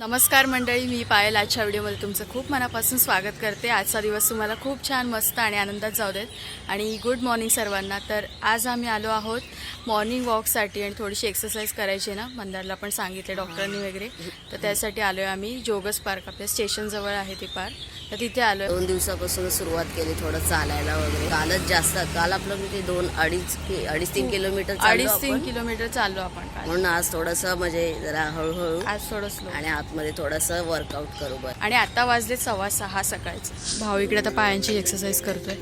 नमस्कार मंडळी, मी पायल. आजच्या व्हिडिओमध्ये तुमचं खूप मनापासून स्वागत करते. आजचा दिवस तुम्हाला खूप छान, मस्त आणि आनंदात जाऊ देत. आणि गुड मॉर्निंग सर्वांना. तर आज आम्ही आलो आहोत मॉर्निंग वॉकसाठी आणि थोडीशी एक्सरसाइज करायची ना, मंदारला पण सांगितले डॉक्टरांनी वगैरे. तर त्यासाठी आलो आहे आम्ही. जोगस पार्क आपल्या स्टेशनजवळ आहे ते पार्क, तर तिथे आलो आहे. 2 दिवसापासून सुरुवात केली थोडं चालायला वगैरे. कालच जास्त, काल आपलं म्हणजे 2-3 किलोमीटर 2.5-3 किलोमीटर चाललो आपण काल. म्हणून आज थोडंसं म्हणजे जरा हळूहळू आज थोडं स्लो आणि आतमध्ये थोडंसं वर्कआउट करू बरं. आणि आता वाजले 6:15 सकाळचे. भाऊ इकडे आता पायांची एक्सरसाइज करतोय.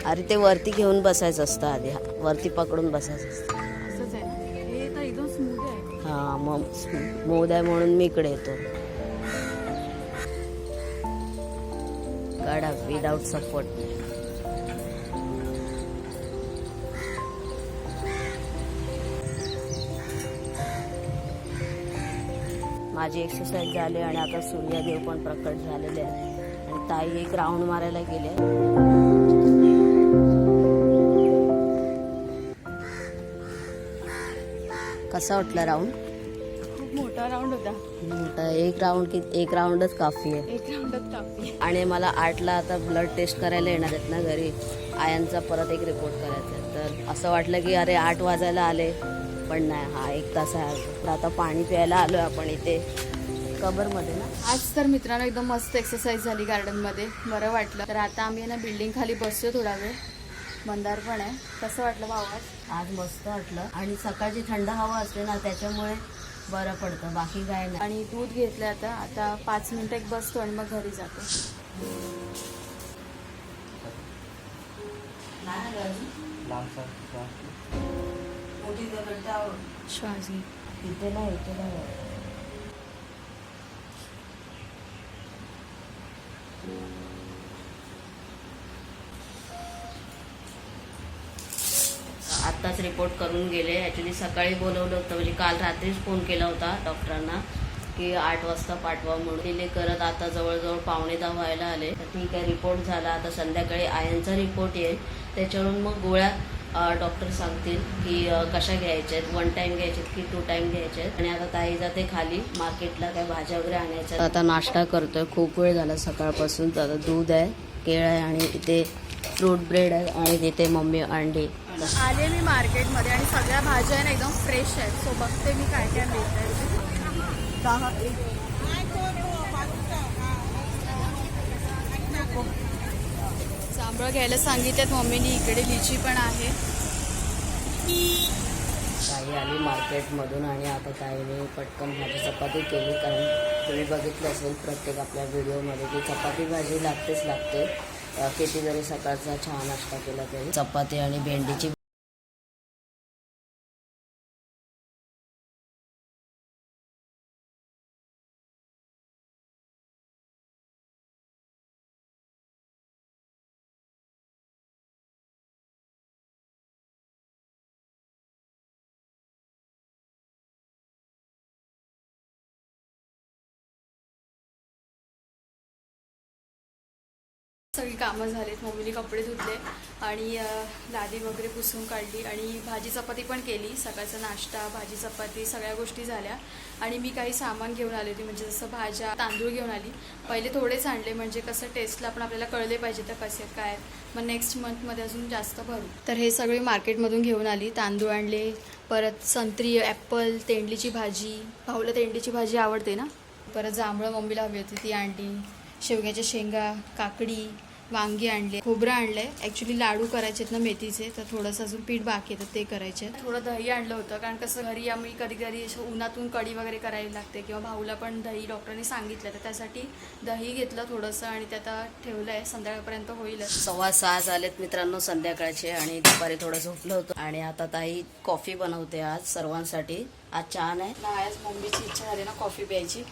अरे ते वरती घेऊन बसायचं असतं, आधी वरती पकडून बसायचं असतं. असंच आहे ना, हे तर एकदम स्मूथ आहे. हां, मग मोद आहे म्हणून मी इकडे येतो. काढा विदाउट सपोर्ट. माझी एक्सरसाइज झाली आणि आता सूर्यदेव पण प्रकट झालेले आहे आणि ताई एक राऊंड मारायला गेले. कसा वाटला राऊंड? खूप मोठा राऊंड होता. मोठा एक राऊंडच काफी आहे. एक राऊंडच काफी. आणि मला 8ला आता ब्लड टेस्ट करायला येणार आहेत ना घरी. आयांचा परत एक रिपोर्ट करायचा आहे. तर असं वाटलं की अरे 8 वाजायला आले, पण नाही, हा 1 तास आहे. तर आता पाणी प्यायला आलो आपण इथे कबरमध्ये ना. आज तर मित्रांनो एकदम मस्त एक्सरसाइज झाली गार्डनमध्ये, बरं वाटलं. तर आता आम्ही ना बिल्डिंग खाली बसतो थोडा वेळ. मंदार पण आहे. कसं वाटलं भाऊ आज? आज मस्त वाटलं आणि सकाळची थंड हवा असते ना, त्याच्यामुळे बरं पडतं, बाकी काय नाही. आणि दूध घेतलं आता 5 मिनिटं एक बसतो आणि मग घरी जातो. श्वास घे. इथे नाही. आत्ताच रिपोर्ट करून गेले. ॲक्च्युली सकाळी बोलवलं होतं, म्हणजे काल रात्रीच फोन केला होता डॉक्टरांना की 8 वाजता पाठवा म्हणून. दिले करत आता जवळजवळ 9:15 व्हायला आले. तर ठीक आहे, रिपोर्ट झाला. आता संध्याकाळी आयनचा रिपोर्ट येईल, त्याच्यावरून मग गोळ्या डॉक्टर सांगतील की कशा घ्यायच्या आहेत, 1 टाईम घ्यायचे की 2 टाईम घ्यायचे आहेत. आणि आता ताई जाते खाली मार्केटला काय भाज्या वगैरे आणायच्या. आता नाश्ता करतोय, खूप वेळ झाला सकाळपासून. आता दूध आहे, केळं आहे आणि इथे फ्रूट ब्रेड आहे आणि तिथे मम्मी अंडी. आले मी मार्केटमध्ये आणि सगळ्या भाज्या ना एकदम फ्रेश आहेत. सो बघते मी काय काय मिळत. जांभळं घ्यायला सांगितल्यात मम्मीनी. इकडे लिची पण आहे. ताई आली मार्केटमधून आणि आता ताईने पटकन भाजी चपाती केली. कारण तुम्ही बघितलं असेल प्रत्येक आपल्या व्हिडिओमध्ये की चपाती भाजी लागतेच लागते. किती जरी सकाळचा चहा नाश्ता केला तरी चपाती आणि भेंडीची. सगळी कामं झालीत. मम्मीने कपडे धुतले आणि लादी वगैरे पुसून काढली आणि भाजी चपाती पण केली. सकाळचा नाश्ता, भाजी चपाती सगळ्या गोष्टी झाल्या. आणि मी काही सामान घेऊन आले होते, म्हणजे जसं भाज्या, तांदूळ घेऊन आली. पहिले थोडेच आणले, म्हणजे कसं टेस्टला पण आपल्याला कळले पाहिजे तर कसे काय, मग नेक्स्ट मंथमध्ये अजून जास्त भरू. तर हे सगळे मार्केटमधून घेऊन आली. तांदूळ आणले, परत संत्री, ॲपल, तेंडलीची भाजी. भाऊला तेंडलीची भाजी आवडते ना. परत जांभळं मम्मीला हवी होती ती आणली. शेवग्याच्या शेंगा, काकडी, वांगी आणले, खोबरं आणलंय. ॲक्च्युली लाडू करायचे आहेत ना मेथीचे, तर थोडंसं अजून पीठ बाकी आहे तर ते करायचे. थोडं दही आणलं होतं, कारण कसं घरी आम्ही कधी कधी उन्हातून कढी वगैरे करायला लागते, किंवा भाऊला पण दही डॉक्टरांनी सांगितलं, तर त्यासाठी दही घेतलं थोडंसं आणि ते आता ठेवलं आहे. संध्याकाळपर्यंत होईलच. 6:15 झालेत मित्रांनो संध्याकाळचे आणि दुपारी थोडं झोपलं होतं. आणि आता ताई कॉफी बनवते आज सर्वांसाठी. आज चहा नाही, आज मम्मीची इच्छा झाली ना कॉफी प्यायची,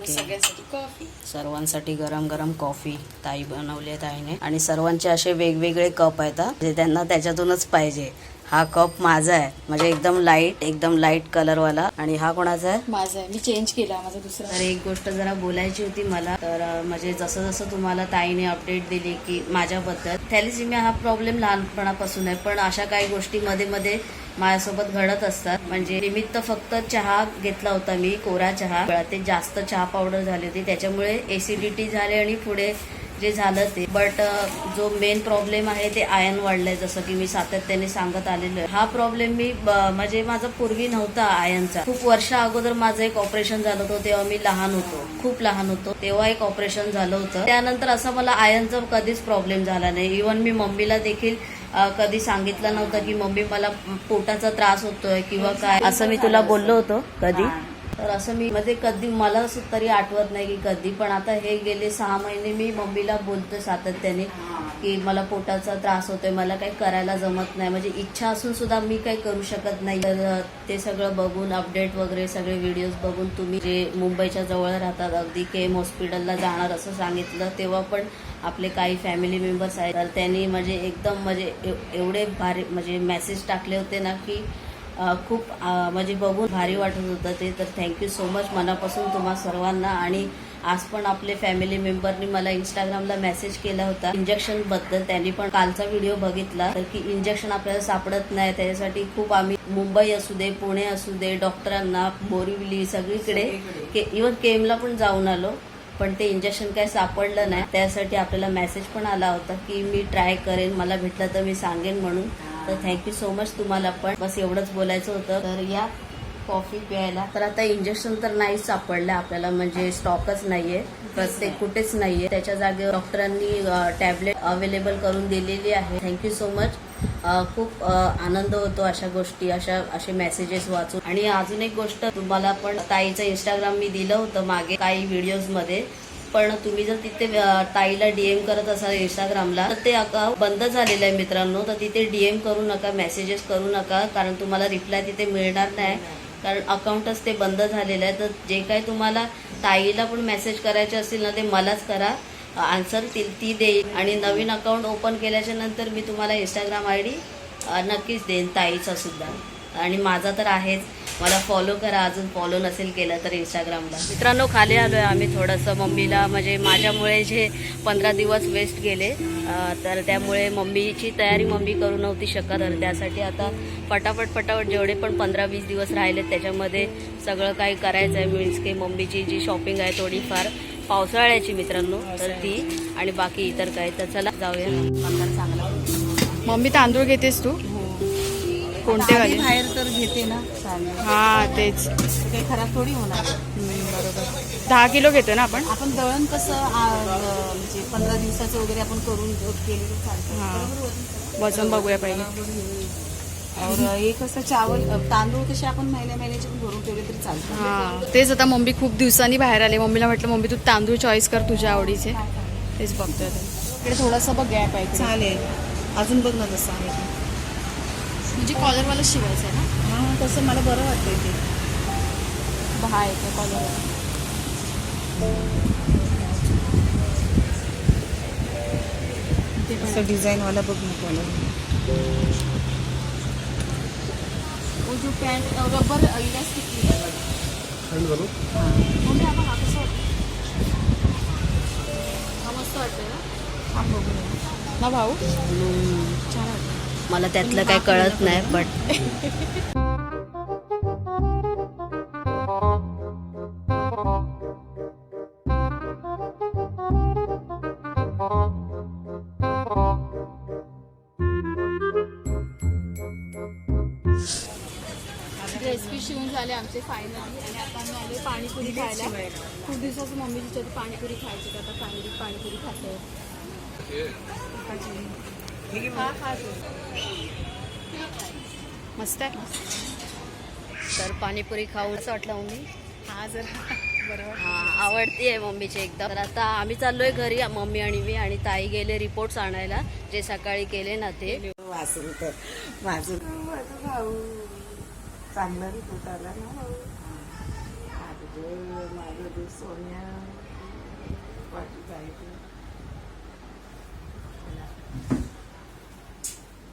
सगळ्यांसाठी कॉफी. सर्वांसाठी गरम गरम कॉफी ताई बनवली आहे ताईने. आणि सर्वांचे असे वेगवेगळे कप आहेत, म्हणजे त्यांना त्याच्यातूनच पाहिजे. हा कप माझा आहे, म्हणजे एकदम लाईट कलरवाला. आणि हा कोणाचा आहे? माझा आहे, मी चेंज केला माझा दुसरा. तर एक गोष्ट जरा बोलायची होती मला. तर म्हणजे जसं जसं तुम्हाला ताईने अपडेट दिली की माझ्याबद्दल, थॅलेसिमिया हा प्रॉब्लेम लहानपणापासून आहे, पण अशा काही गोष्टी मध्ये मध्ये माझ्यासोबत घडत असतात. म्हणजे निमित्त फक्त चहा घेतला होता मी, कोरा चहा. ते जास्त चहा पावडर झाली होती, त्याच्यामुळे एसिडिटी झाली आणि पुढे जे झालं ते. बट जो मेन प्रॉब्लेम आहे ते आयर्न वाढलंय, जसं की मी सातत्याने सांगत आलेलो आहे. हा प्रॉब्लेम मी म्हणजे माझा पूर्वी नव्हता आयर्नचा. खूप वर्षा अगोदर माझं एक ऑपरेशन झालं होतं, तेव्हा मी लहान होतो, खूप लहान होतो, तेव्हा एक ऑपरेशन झालं होतं. त्यानंतर असं मला आयर्नचा कधीच प्रॉब्लेम झाला नाही. इव्हन मी मम्मीला देखील कधी सांगितलं नव्हतं की मम्मी मला पोटाचा त्रास होतोय किंवा काय, असं मी तुला बोललो होतो कधी. तर असं मी मध्ये कधी मला तरी आठवत नाही की कधी, पण आता हे गेले 6 महिने मी मम्मीला बोलतोय सातत्याने की मला पोटाचा त्रास होतोय, मला काही करायला जमत नाही, म्हणजे इच्छा असून सुद्धा मी काही करू शकत नाही. तर ते सगळं बघून, अपडेट वगैरे सगळे व्हिडिओज बघून, तुम्ही जे मुंबईच्या जवळ राहतात, अगदी केम हॉस्पिटलला जाणार असं सांगितलं, तेव्हा पण आपले काही फॅमिली मेंबर्स आहेत, तर त्यांनी म्हणजे एकदम म्हणजे एवढे भारी म्हणजे मेसेज टाकले होते ना की खूप म्हणजे बघून भारी वाटत होतं ते. तर थँक्यू सो मच मनापासून तुम्हा सर्वांना. आणि आज पण आपले फॅमिली मेंबरनी मला इंस्टाग्रामला मेसेज केला होता इंजेक्शन बद्दल. त्यांनी पण कालचा व्हिडिओ बघितला, तर की इंजेक्शन आपल्याला सापडत नाही, त्याच्यासाठी खूप आम्ही मुंबई असू दे, पुणे असू दे, डॉक्टरांना, बोरिवली सगळीकडे, इव्हन केमला पण जाऊन आलो, पण ते इंजेक्शन काय सापडलं नाही. त्यासाठी आपल्याला मेसेज पण आला होता की मी ट्राय करेन, मला भेटलं तर मी सांगेन म्हणून. तर थँक्यू सो मच तुम्हाला पण. बस एवढंच बोलायचं होतं. तर या कॉफी प्यायला. तर आता इंजेक्शन तर नाहीच सापडलं आपल्याला, म्हणजे स्टॉकच नाहीये, प्रत्येक कुठेच नाहीये. त्याच्या जागेवर डॉक्टरांनी टॅबलेट अवेलेबल करून दिलेली आहे. Thank you so much. खूप आनंद होतो अशा गोष्टी, असे मेसेजेस वाचून. आणि अजून एक गोष्ट, तुम्हाला पण ताईचं इंस्टाग्राम मी दिलं होतं मागे काही व्हिडिओज मध्ये, पण तुम्ही जर तिथे ताईला डीएम करत असाल इंस्टाग्रामला, तर ते अकाउंट बंद झालेलं आहे मित्रांनो. तर तिथे डीएम करू नका, मेसेजेस करू नका, कारण तुम्हाला रिप्लाय तिथे मिळणार नाही, कारण अकाउंटच ते बंद झालेलं आहे. तर जे काही तुम्हाला ताईला पण मेसेज करायचे असतील ना, ते मलाच करा, आन्सर ती देईल. आणि नवीन अकाउंट ओपन केल्याच्या नंतर मी तुम्हाला इंस्टाग्राम ID नक्कीच देईन, ताईचा सुद्धा. आणि माझा तर आहेच, मला फॉलो करा अजून फॉलो नसेल केलं तर इंस्टाग्रामला. मित्रांनो, खाली आलोय आम्ही थोडंसं. मम्मीला म्हणजे माझ्यामुळे जे 15 दिवस वेस्ट गेले, तर त्यामुळे मम्मीची तयारी मम्मी करू नव्हती शकत. तर त्यासाठी आता फटाफट जेवढे पण 15-20 दिवस राहिले त्याच्यामध्ये सगळं काही करायचं आहे. मीन्स की मम्मीची जी शॉपिंग आहे थोडीफार पावसाळ्याची मित्रांनो, तर ती, आणि बाकी इतर काही. तर चला जाऊया. चांगला मम्मी तांदूळ घेतेस तू? कोणते वाले? बाहेर तर घेते ना, हा तेच, काही खराब थोडी होणार. बरोबर. 10 किलो घेतो ना आपण. आपण दळण कसं म्हणजे 15 दिवसाचं वगैरे आपण करून केलेलं चालतं. हा, वजन बघूया पहिले. और हे कसं चावल तांदूळ कसे आपण महिन्याचे पण भरून ठेवले तरी चालतं. हा तेच, आता मम्मी खूप दिवसांनी बाहेर आले. मम्मीला म्हटलं मम्मी तू तांदूळ चॉईस कर तुझ्या आवडीचे, तेच बघतोय. इकडे थोडासा बघ गॅप आहे. चालेल, अजून बघ ना कसं आहे ते. म्हणजे कॉलरवाला शिवायचं आहे ना? हां, तसं मला बरं वाटतंय ते. हा येतो कॉलरवाला. असं डिझाईनवाला बघ ना कॉलर. वो जो पॅन्ट रबर इलास्टिक हा कसा हा मस्त वाटतोय ना? हा बघू ना भाऊ, छान वाटतं. मला त्यातलं काही कळत नाही, बट रेसिपी शिवून झाले आमचे फायनली. आणि आता आम्ही आले पाणीपुरी खायला. खूप दिवसाचं मम्मीची पाणीपुरी खायची, तर आता फायनली पाणीपुरी खाते. मस्त आहे. तर पाणीपुरी खाऊन असं वाटलं मम्मी. हा जरा बरोबर. हा, आवडती आहे मम्मीची एकदम. तर आता आम्ही चाललोय घरी, मम्मी आणि मी. आणि ताई गेले रिपोर्ट्स आणायला, जे सकाळी केले ना ते. वाचून तर माझं भाऊ चांगला रिपोर्ट आला ना भाऊ. माझं सोन्या वाटत आहे.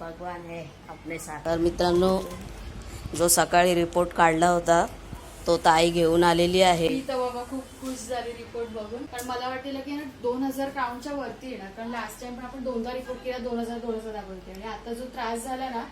भगवान है अपने साथ. तर मित्रांनो, जो सकाळी रिपोर्ट काढला होता तो ताई घेऊन आलेली आहे. मी तर बाबा खूप खुश झाली रिपोर्ट बघून, कारण मला वाटलेलं की 2000 काउंटच्या वरती येणार, कारण लास्ट टाइम पण आपण 2दा रिपोर्ट केला 2000 दाखवते, आणि आता जो त्रास झाला ना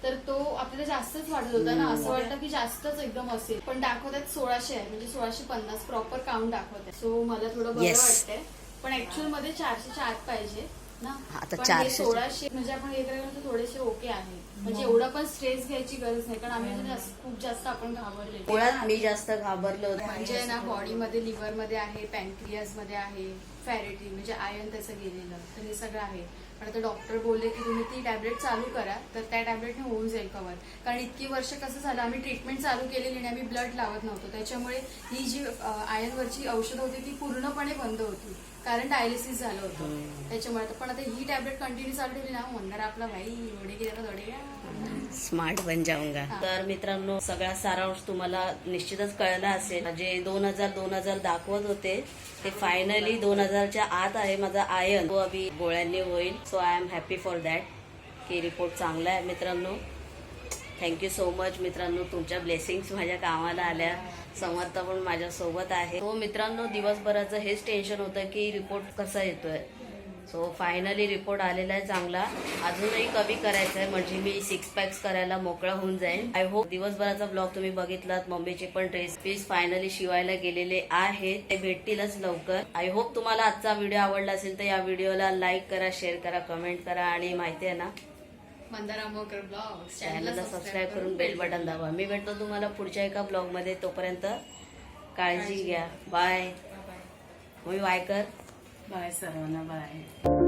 तर तो आपल्याला जास्तच वाटत होता ना, असं वाटतं की जास्तच एकदम असेल, पण दाखवतात 1600 आहे, म्हणजे 1650 प्रॉपर काउंट दाखवत आहे. सो मला थोडं बरं Yes. वाटतंय, पण ऍक्च्युअल मध्ये 400च्या आत पाहिजे ना. आता पण 400 1600 म्हणजे आपण हे करायला तर थोडेसे ओके आहे, म्हणजे एवढा पण स्ट्रेस घ्यायची गरज नाही, कारण आम्ही तर खूप जास्त आपण घाबरले. मुळात मी जास्त घाबरलो होतो. म्हणजे ना बॉडीमध्ये लिव्हर मध्ये आहे, पॅन्क्रियास मध्ये आहे, फॅरेटी म्हणजे आयर्न त्याचं गेलेलं, तर हे सगळं आहे. पण आता डॉक्टर बोलले की तुम्ही ती टॅबलेट चालू करा, तर त्या टॅबलेटने होऊन जाईल कव्हर. कारण इतकी वर्ष कसं झालं, आम्ही ट्रीटमेंट चालू केलेली आणि आम्ही ब्लड लावत नव्हतो, त्याच्यामुळे ही जी आयर्नवरची औषधं होती ती पूर्णपणे बंद होती, कारण डायलिसिस झालं होतं त्याच्यामुळे. पण आता ही टॅबलेट कंटिन्यू चालू ठेवली ना, म्हणणार आपला भाई एवढे गेले तर थोडे स्मार्ट बन जाऊंगा. तर मित्रांनो, सगळा सारांश तुम्हाला निश्चितच कळला असेल. जे 2000 दाखवत होते ते फायनली 2000च्या आत आहे माझा आयन, तो अभि गोळ्यांनी होईल. So I am happy for that की रिपोर्ट चांगला आहे. मित्रांनो, थँक्यू सो मच मित्रांनो, तुमच्या ब्लेसिंग्स माझ्या कामाला आल्या. समर्थ पण माझ्यासोबत आहे. तो मित्रांनो, दिवसभराचं हेच टेन्शन होतं की रिपोर्ट कसा येतोय. सो फायनली रिपोर्ट आलेला आहे चांगला. अजूनही कमी करायचं आहे, म्हणजे मी 6 पॅक्स करायला मोकळा होऊन जाईल. आय होप दिवसभराचा ब्लॉग तुम्ही बघितलात. मम्मीचे पण ड्रेस पीस फायनली शिवायला गेलेले आहेत, ते भेटतीलच लवकर. आय होप तुम्हाला आजचा व्हिडिओ आवडला असेल तर या व्हिडिओला लाईक करा, शेअर करा, कमेंट करा, आणि माहिती आहे ना, मंदारा मोकर ब्लॉग चॅनलला सबस्क्राईब करून बेल बटन दाबा. मी भेटतो तुम्हाला पुढच्या एका ब्लॉग मध्ये. तोपर्यंत काळजी घ्या. बाय. मी बाय कर. बाय सर्वांना, बाय.